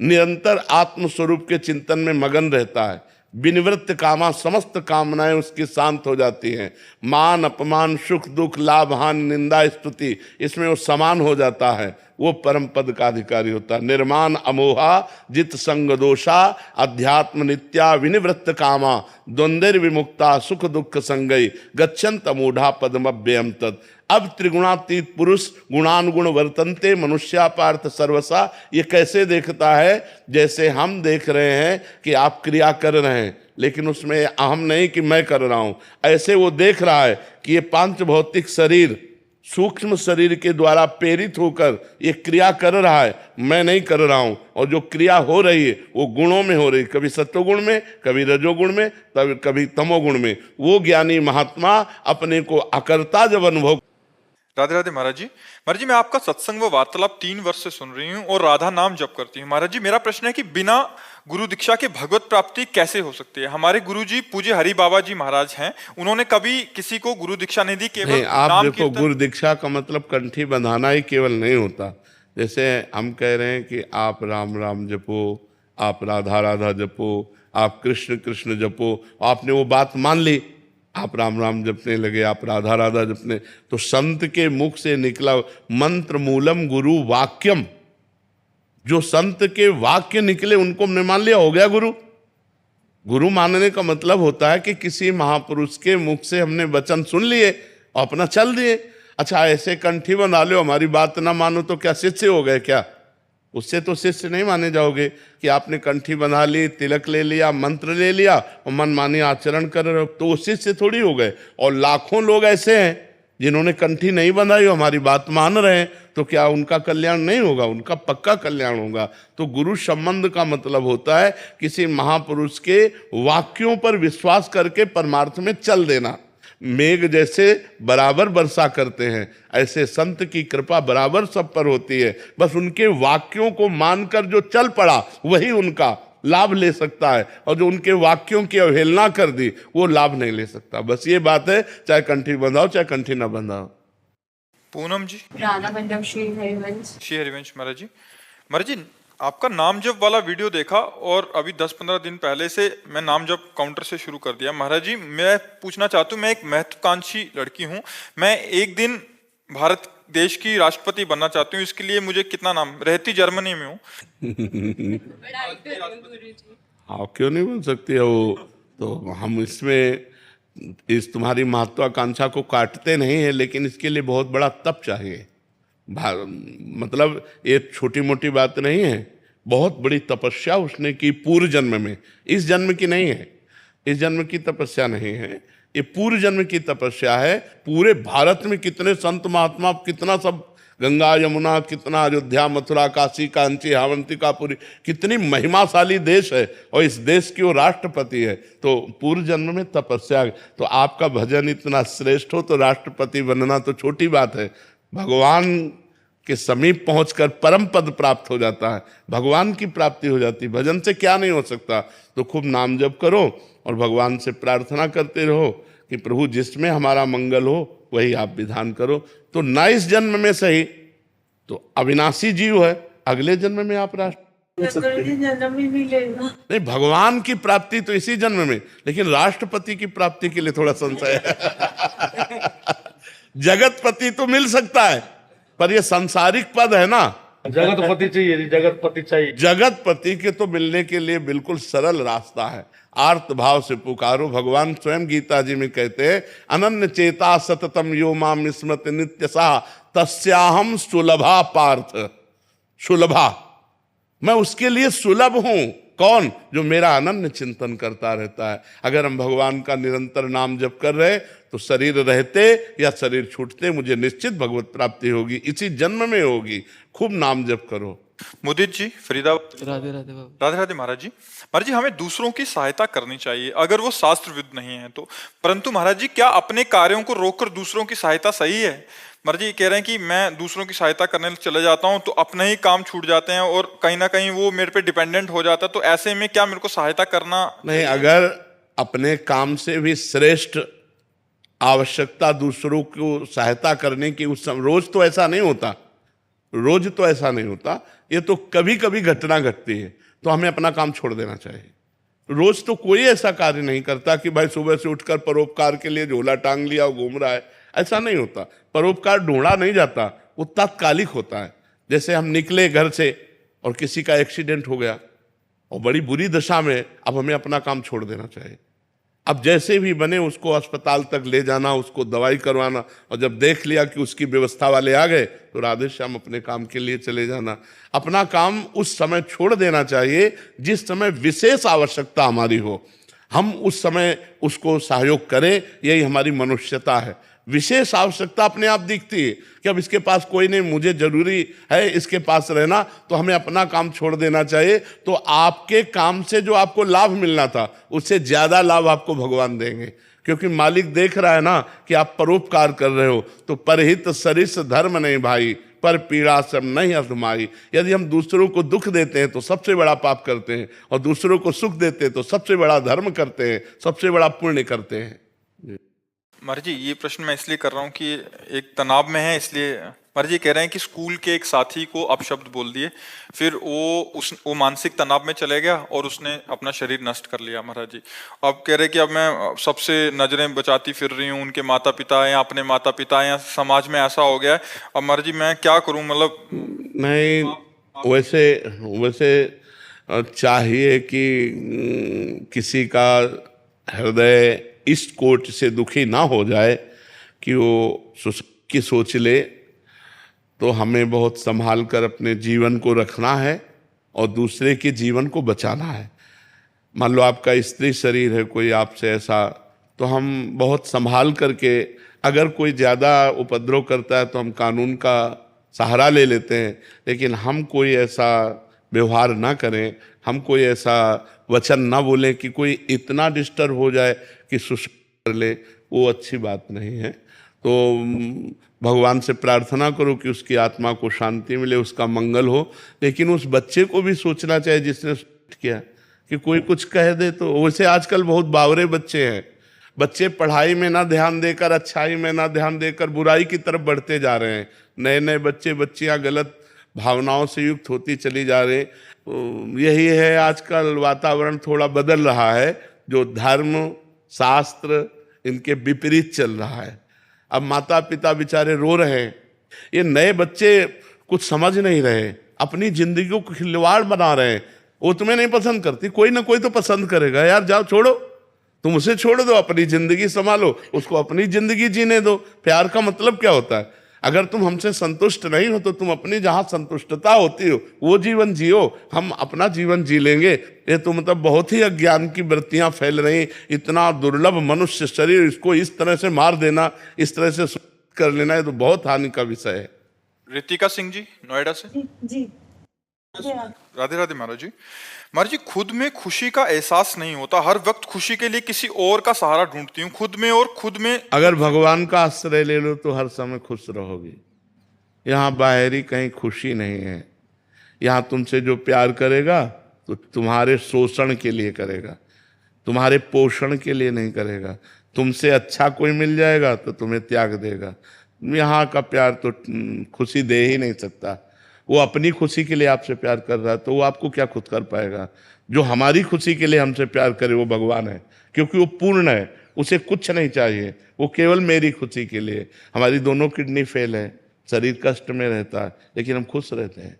निरंतर आत्मस्वरूप के चिंतन में मगन रहता है। विनिवृत्त कामा, समस्त कामनाएं उसकी शांत हो जाती हैं। मान अपमान, सुख दुख, लाभ हानि, निंदा स्तुति, इसमें वो समान हो जाता है, वो परम पद का अधिकारी होता है। निर्माण अमोहा जित संग दोषा, अध्यात्म नित्या विनिवृत्त कामा, द्वंद्व विमुक्ता सुख दुख संगई, गच्छन्त मूढ़ा पदमव्ययम तत्। अब त्रिगुणातीत पुरुष गुणानुगुण वर्तन्ते मनुष्या पार्थ सर्वसा, ये कैसे देखता है? जैसे हम देख रहे हैं कि आप क्रिया कर रहे हैं, लेकिन उसमें अहम नहीं कि मैं कर रहा हूं। ऐसे वो देख रहा है कि ये 5 भौतिक शरीर सूक्ष्म शरीर के द्वारा प्रेरित होकर ये क्रिया कर रहा है, मैं नहीं कर रहा हूं। और जो क्रिया हो रही है वो गुणों में हो रही है, कभी सत्वगुण में, कभी रजोगुण में, कभी तमोगुण में। वो ज्ञानी महात्मा अपने को अकर्ता जब अनुभव। राधे राधे महाराज जी। महाराज जी, मैं आपका सत्संग व वार्तालाप 3 वर्ष से सुन रही हूँ और राधा नाम जप करती हूँ। महाराज जी, मेरा प्रश्न है कि बिना गुरु दीक्षा के भगवत प्राप्ति कैसे हो सकती है? हमारे गुरु जी पूज्य हरि बाबा जी महाराज हैं, उन्होंने कभी किसी को गुरु दीक्षा नहीं दी, केवल आप नाम देखो, गुरु दीक्षा का मतलब कंठी बंधाना ही केवल नहीं होता। जैसे हम कह रहे हैं कि आप राम राम जपो, आप राधा राधा जपो, आप कृष्ण कृष्ण जपो, आपने वो बात मान ली, आप राम राम जपने लगे, आप राधा राधा जपने, तो संत के मुख से निकला मंत्र मूलम गुरु वाक्यम, जो संत के वाक्य निकले उनको हमने मान लिया, हो गया गुरु। गुरु मानने का मतलब होता है कि किसी महापुरुष के मुख से हमने वचन सुन लिए और अपना चल दिए। अच्छा, ऐसे कंठी बना लो, हमारी बात ना मानो तो क्या शिष्य हो गए क्या? उससे तो शिष्य नहीं माने जाओगे कि आपने कंठी बना ली, तिलक ले लिया, मंत्र ले लिया और मनमानी आचरण कर रहे हो, तो वो शिष्य थोड़ी हो गए। और लाखों लोग ऐसे हैं जिन्होंने कंठी नहीं बंधाई, हमारी बात मान रहे हैं, तो क्या उनका कल्याण नहीं होगा? उनका पक्का कल्याण होगा। तो गुरु संबंध का मतलब होता है किसी महापुरुष के वाक्यों पर विश्वास करके परमार्थ में चल देना। मेघ जैसे बराबर वर्षा करते हैं, ऐसे संत की कृपा बराबर सब पर होती है। बस उनके वाक्यों को मानकर जो चल पड़ा वही उनका लाभ ले सकता है, और जो उनके वाक्यों की अवहेलना कर दी वो लाभ नहीं ले सकता। बस ये बात है, चाहे कंठी बंधाओ चाहे कंठी ना बंधाओ। पूनम जी। राधा मंडप श्री हरिवंश। श्री हरिवंश महाराज जी। महाराज जी, आपका नाम जप वाला वीडियो देखा और अभी 10-15 दिन पहले से मैं नाम जप काउंटर से शुरू कर दिया। महाराज जी, मैं पूछना चाहता हूँ, मैं एक महत्वाकांक्षी लड़की हूँ, मैं एक दिन भारत देश की राष्ट्रपति बनना चाहती हूँ, इसके लिए मुझे कितना नाम, रहती जर्मनी में हूँ। हाँ, क्यों नहीं बन सकती है वो? तो हम इसमें इस तुम्हारी महत्वाकांक्षा को काटते नहीं है, लेकिन इसके लिए बहुत बड़ा तप चाहिए। मतलब ये छोटी मोटी बात नहीं है, बहुत बड़ी तपस्या उसने की पूर्व जन्म में, इस जन्म की नहीं है, इस जन्म की तपस्या नहीं है, ये पूर्व जन्म की तपस्या है। पूरे भारत में कितने संत महात्मा, कितना सब, गंगा यमुना, कितना अयोध्या मथुरा काशी कांची अवंतिकापुरी, कितनी महिमाशाली देश है, और इस देश की वो राष्ट्रपति है। तो पूर्व जन्म में तपस्या, तो आपका भजन इतना श्रेष्ठ हो तो राष्ट्रपति बनना तो छोटी बात है। भगवान के समीप पहुंचकर परम पद प्राप्त हो जाता है, भगवान की प्राप्ति हो जाती है। भजन से क्या नहीं हो सकता? तो खूब नाम जप करो और भगवान से प्रार्थना करते रहो कि प्रभु जिसमें हमारा मंगल हो वही आप विधान करो। तो ना इस जन्म में सही तो अविनाशी जीव है, अगले जन्म में आप जन्म में मिलेगा। नहीं, भगवान की प्राप्ति तो इसी जन्म में, लेकिन राष्ट्रपति की प्राप्ति के लिए थोड़ा संशय है। जगतपति तो मिल सकता है, पर ये सांसारिक पद है ना, जगतपति चाहिए, जगतपति चाहिए। जगतपति के तो मिलने के लिए बिल्कुल सरल रास्ता है, आर्त भाव से पुकारो। भगवान स्वयं गीता जी में कहते हैं, अनन्य चेता सततम यो माम स्मृति नित्यसा तस्याहम सुलभा पार्थ। सुलभा, मैं उसके लिए सुलभ हूं। कौन? जो मेरा अनन्य चिंतन करता रहता है। अगर हम भगवान का निरंतर नाम जप कर रहे तो शरीर रहते या शरीर छूटते मुझे निश्चित भगवत प्राप्ति होगी, इसी जन्म में होगी। खूब नाम जप करो। मुदित जी, फरीदाबाद। राधे राधे बाबा। राधे राधे महाराज जी। महाराज जी, हमें दूसरों की सहायता करनी चाहिए अगर वो शास्त्र विद नहीं है तो, परंतु महाराज जी क्या अपने कार्यों को रोककर दूसरों की सहायता सही है? महाराज जी कह रहे हैं कि मैं दूसरों की सहायता करने चले जाता हूं तो अपने ही काम छूट जाते हैं और कहीं ना कहीं वो मेरे पे डिपेंडेंट हो जाता है, तो ऐसे में क्या मेरे को सहायता करना नहीं? अगर अपने काम से भी श्रेष्ठ आवश्यकता दूसरों को सहायता करने की, उस रोज तो ऐसा नहीं होता, रोज तो ऐसा नहीं होता, ये तो कभी कभी घटना घटती है, तो हमें अपना काम छोड़ देना चाहिए। रोज तो कोई ऐसा कार्य नहीं करता कि भाई सुबह से उठकर परोपकार के लिए झोला टांग लिया और घूम रहा है, ऐसा नहीं होता। परोपकार ढूंढा नहीं जाता, वो तात्कालिक होता है। जैसे हम निकले घर से और किसी का एक्सीडेंट हो गया और बड़ी बुरी दशा में, अब हमें अपना काम छोड़ देना चाहिए। अब जैसे भी बने उसको अस्पताल तक ले जाना, उसको दवाई करवाना, और जब देख लिया कि उसकी व्यवस्था वाले आ गए तो राधे श्याम अपने काम के लिए चले जाना। अपना काम उस समय छोड़ देना चाहिए जिस समय विशेष आवश्यकता हमारी हो, हम उस समय उसको सहयोग करें, यही हमारी मनुष्यता है। विशेष आवश्यकता अपने आप दिखती है कि अब इसके पास कोई नहीं, मुझे जरूरी है इसके पास रहना, तो हमें अपना काम छोड़ देना चाहिए। तो आपके काम से जो आपको लाभ मिलना था उससे ज्यादा लाभ आपको भगवान देंगे, क्योंकि मालिक देख रहा है ना कि आप परोपकार कर रहे हो। तो परहित सरिस धर्म नहीं भाई, पर पीड़ा सब नहीं अधमाई। यदि हम दूसरों को दुख देते हैं तो सबसे बड़ा पाप करते हैं, और दूसरों को सुख देते हैं तो सबसे बड़ा धर्म करते हैं, सबसे बड़ा पुण्य करते हैं। महाराज जी ये प्रश्न मैं इसलिए कर रहा हूँ कि एक तनाव में है, इसलिए महाराज जी कह रहे हैं कि स्कूल के एक साथी को अपशब्द बोल दिए, फिर वो मानसिक तनाव में चले गया और उसने अपना शरीर नष्ट कर लिया। महाराज जी अब कह रहे कि अब मैं सबसे नजरें बचाती फिर रही हूँ, उनके माता पिता या अपने माता पिता या समाज में ऐसा हो गया है, अब महाराज जी मैं क्या करूँ? मतलब नहीं, वैसे चाहिए कि किसी का हृदय इस कोट से दुखी ना हो जाए कि वो की सोच ले। तो हमें बहुत संभाल कर अपने जीवन को रखना है और दूसरे के जीवन को बचाना है। मान लो आपका स्त्री शरीर है, कोई आपसे ऐसा, तो हम बहुत संभाल करके, अगर कोई ज़्यादा उपद्रव करता है तो हम कानून का सहारा ले लेते हैं, लेकिन हम कोई ऐसा व्यवहार ना करें, हम कोई ऐसा वचन ना बोलें कि कोई इतना डिस्टर्ब हो जाए कि सुसाइड कर ले, वो अच्छी बात नहीं है। तो भगवान से प्रार्थना करो कि उसकी आत्मा को शांति मिले, उसका मंगल हो। लेकिन उस बच्चे को भी सोचना चाहिए जिसने किया, कि कोई कुछ कह दे तो। वैसे आजकल बहुत बावरे बच्चे हैं, बच्चे पढ़ाई में ना ध्यान देकर, अच्छाई में ना ध्यान देकर बुराई की तरफ बढ़ते जा रहे हैं। नए नए बच्चे बच्चियां गलत भावनाओं से युक्त होती चली जा रही। यही है, आजकल वातावरण थोड़ा बदल रहा है, जो धर्म शास्त्र इनके विपरीत चल रहा है। अब माता पिता बेचारे रो रहे हैं, ये नए बच्चे कुछ समझ नहीं रहे, अपनी जिंदगी को खिलवाड़ बना रहे हैं। वो तुम्हें नहीं पसंद करती, कोई ना कोई तो पसंद करेगा यार, जाओ छोड़ो, तुम उसे छोड़ दो, अपनी जिंदगी संभालो, उसको अपनी जिंदगी जीने दो। प्यार का मतलब क्या होता है? अगर तुम हमसे संतुष्ट नहीं हो तो तुम अपनी जहां संतुष्टता होती हो वो जीवन जियो, हम अपना जीवन जी लेंगे। ये तो मतलब बहुत ही अज्ञान की वृत्तियां फैल रही। इतना दुर्लभ मनुष्य शरीर, इसको इस तरह से मार देना, इस तरह से कर लेना, ये तो बहुत हानि का विषय है। रितिका सिंह जी नोएडा से। जी राधे राधे महाराज जी। महाराज जी, खुद में खुशी का एहसास नहीं होता, हर वक्त खुशी के लिए किसी और का सहारा ढूंढती हूँ, खुद में और खुद में। अगर भगवान का आश्रय ले लो तो हर समय खुश रहोगी। यहाँ बाहरी कहीं खुशी नहीं है। यहाँ तुमसे जो प्यार करेगा तो तुम्हारे शोषण के लिए करेगा, तुम्हारे पोषण के लिए नहीं करेगा। तुमसे अच्छा कोई मिल जाएगा तो तुम्हें त्याग देगा। यहाँ का प्यार तो खुशी दे ही नहीं सकता। वो अपनी खुशी के लिए आपसे प्यार कर रहा है तो वो आपको क्या खुद कर पाएगा? जो हमारी खुशी के लिए हमसे प्यार करे वो भगवान है, क्योंकि वो पूर्ण है, उसे कुछ नहीं चाहिए, वो केवल मेरी खुशी के लिए। हमारी दोनों किडनी फेल है, शरीर कष्ट में रहता है, लेकिन हम खुश रहते हैं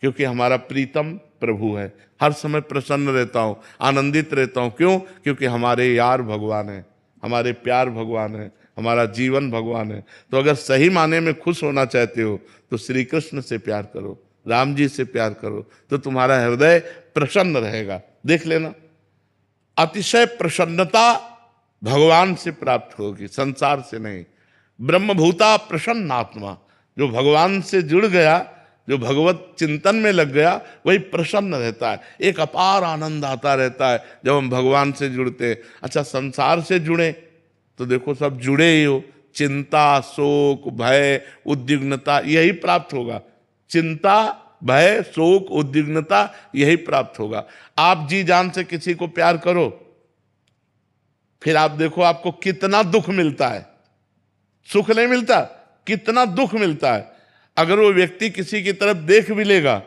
क्योंकि हमारा प्रीतम प्रभु है। हर समय प्रसन्न रहता हूँ, आनंदित रहता हूँ। क्यों? क्योंकि हमारे यार भगवान है, हमारे प्यार भगवान है, हमारा जीवन भगवान है। तो अगर सही माने में खुश होना चाहते हो तो श्री कृष्ण से प्यार करो, राम जी से प्यार करो, तो तुम्हारा हृदय प्रसन्न रहेगा। देख लेना, अतिशय प्रसन्नता भगवान से प्राप्त होगी, संसार से नहीं। ब्रह्मभूता प्रसन्न आत्मा, जो भगवान से जुड़ गया, जो भगवत चिंतन में लग गया, वही प्रसन्न रहता है। एक अपार आनंद आता रहता है जब हम भगवान से जुड़ते हैं। अच्छा, संसार से जुड़े तो देखो सब जुड़े ही हो, चिंता, शोक, भय, उद्विग्नता यही प्राप्त होगा। चिंता, भय, शोक, उद्विग्नता यही प्राप्त होगा। आप जी जान से किसी को प्यार करो, फिर आप देखो आपको कितना दुख मिलता है। सुख नहीं मिलता, कितना दुख मिलता है। अगर वो व्यक्ति किसी की तरफ देख भी लेगा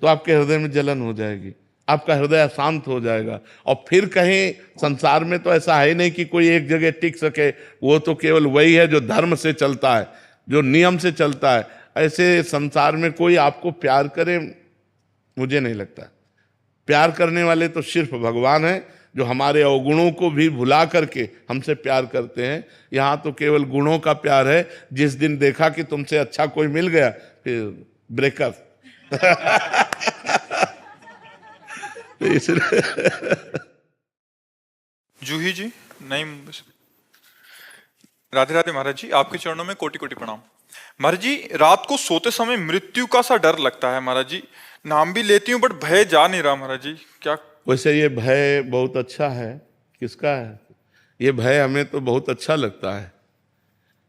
तो आपके हृदय में जलन हो जाएगी, आपका हृदय अशांत हो जाएगा। और फिर कहीं संसार में तो ऐसा है नहीं कि कोई एक जगह टिक सके, वो तो केवल वही है जो धर्म से चलता है, जो नियम से चलता है। ऐसे संसार में कोई आपको प्यार करे, मुझे नहीं लगता। प्यार करने वाले तो सिर्फ भगवान है, जो हमारे अवगुणों को भी भुला करके हमसे प्यार करते हैं। यहाँ तो केवल गुणों का प्यार है। जिस दिन देखा कि तुमसे अच्छा कोई मिल गया, फिर ब्रेकअप। जूही जी नहीं। राधे राधे महाराज जी, आपके चरणों में कोटि कोटि प्रणाम। महाराज जी, रात को सोते समय मृत्यु का सा डर लगता है महाराज जी, नाम भी लेती हूँ बट भय जा नहीं रहा महाराज जी, क्या? वैसे ये भय बहुत अच्छा है। किसका है ये भय? हमें तो बहुत अच्छा लगता है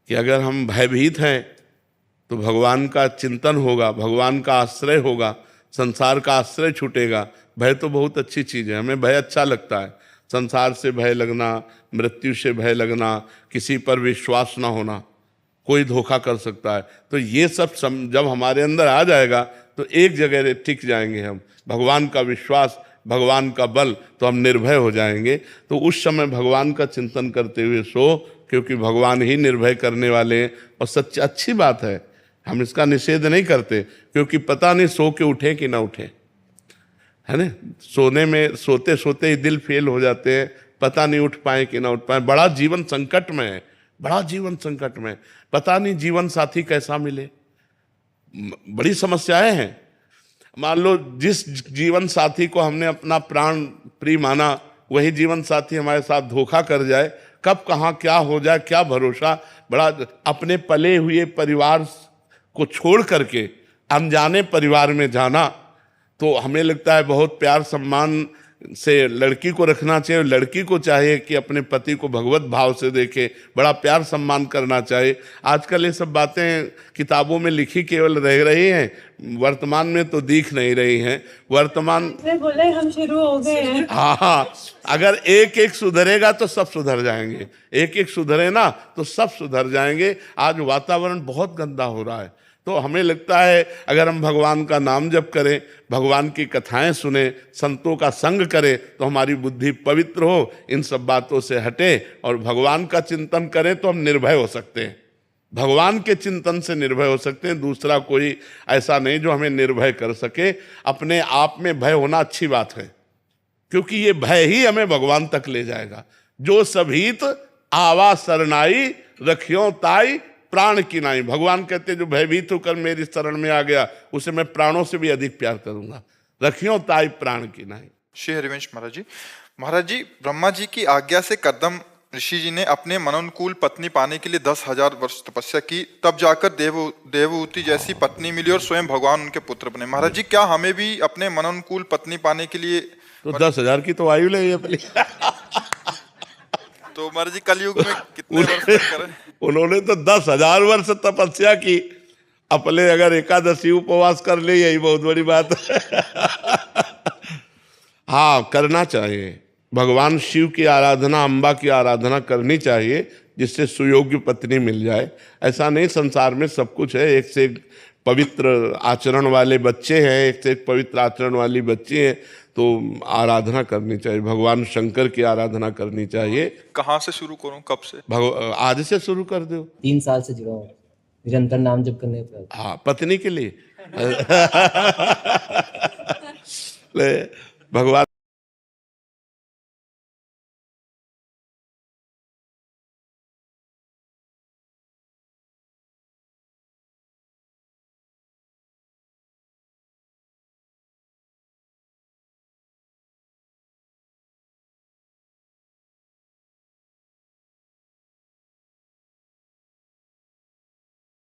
कि अगर हम भयभीत हैं तो भगवान का चिंतन होगा, भगवान का आश्रय होगा, संसार का आश्रय छूटेगा। भय तो बहुत अच्छी चीज़ है, हमें भय अच्छा लगता है। संसार से भय लगना, मृत्यु से भय लगना, किसी पर विश्वास ना होना, कोई धोखा कर सकता है, तो ये सब जब हमारे अंदर आ जाएगा तो एक जगह टिक जाएंगे हम। भगवान का विश्वास, भगवान का बल, तो हम निर्भय हो जाएंगे। तो उस समय भगवान का चिंतन करते हुए सो, क्योंकि भगवान ही निर्भय करने वाले हैं। और सच्ची अच्छी बात है, हम इसका निषेध नहीं करते, क्योंकि पता नहीं सो के उठे कि ना उठे, है ना। सोने में सोते सोते ही दिल फेल हो जाते हैं, पता नहीं उठ पाए कि ना उठ पाए। बड़ा जीवन संकट में है, बड़ा जीवन संकट में, पता नहीं जीवन साथी कैसा मिले, बड़ी समस्याएं हैं। मान लो जिस जीवन साथी को हमने अपना प्राण प्रिय माना, वही जीवन साथी हमारे साथ धोखा कर जाए, कब कहाँ क्या हो जाए, क्या भरोसा। बड़ा अपने पले हुए परिवार को छोड़ करके अनजाने परिवार में जाना, तो हमें लगता है बहुत प्यार सम्मान से लड़की को रखना चाहिए। लड़की को चाहिए कि अपने पति को भगवत भाव से देखे, बड़ा प्यार सम्मान करना चाहिए। आजकल ये सब बातें किताबों में लिखी केवल रह रही हैं, वर्तमान में तो दिख नहीं रही हैं। वर्तमान बोले हम शुरू हो गए हैं। हाँ, अगर एक एक सुधरेगा तो सब सुधर जाएंगे, एक एक सुधरे ना तो सब सुधर जाएंगे। आज वातावरण बहुत गंदा हो रहा है, तो हमें लगता है अगर हम भगवान का नाम जप करें, भगवान की कथाएं सुने, संतों का संग करें, तो हमारी बुद्धि पवित्र हो, इन सब बातों से हटे और भगवान का चिंतन करें तो हम निर्भय हो सकते हैं। भगवान के चिंतन से निर्भय हो सकते हैं, दूसरा कोई ऐसा नहीं जो हमें निर्भय कर सके। अपने आप में भय होना अच्छी बात है, क्योंकि ये भय ही हमें भगवान तक ले जाएगा। जो सभीत आवा सरनाई रखियो ताई प्राण की नाई। भगवान कहते हैं जो भयभीत होकर मेरी शरण में आ गया उसे मैं प्राणों से भी अधिक प्यार करूंगा। रखियो ताई प्राण की नाई। श्री हरिवंश महाराज जी, ब्रह्मा जी की आज्ञा से कदम ऋषि जी ने अपने मनोनुकूल पत्नी पाने के लिए 10,000 वर्ष तपस्या की, तब जाकर देवहूति जैसी पत्नी मिली और स्वयं भगवान उनके पुत्र बने। महाराज जी, क्या हमें भी अपने मनोनुकूल पत्नी पाने के लिए तो 10,000 की तो आयु ले अपनी। तो महाराज जी कलयुग में कितने वर्ष तक करें? उन्होंने तो 10,000 वर्ष तपस्या की, अपने अगर एकादशी उपवास कर ले यही बहुत बड़ी बात है। हाँ, करना चाहिए। भगवान शिव की आराधना, अम्बा की आराधना करनी चाहिए, जिससे सुयोग्य पत्नी मिल जाए। ऐसा नहीं, संसार में सब कुछ है, एक से एक पवित्र आचरण वाले बच्चे हैं, एक से एक पवित्र आचरण वाली बच्ची हैं, तो आराधना करनी चाहिए। भगवान शंकर की आराधना करनी चाहिए। कहाँ से शुरू करूं, कब से? आज से शुरू कर दो। 3 साल से जुड़ा हूँ निरंतर नाम जप करने पर। हाँ, पत्नी के लिए ले, भगवान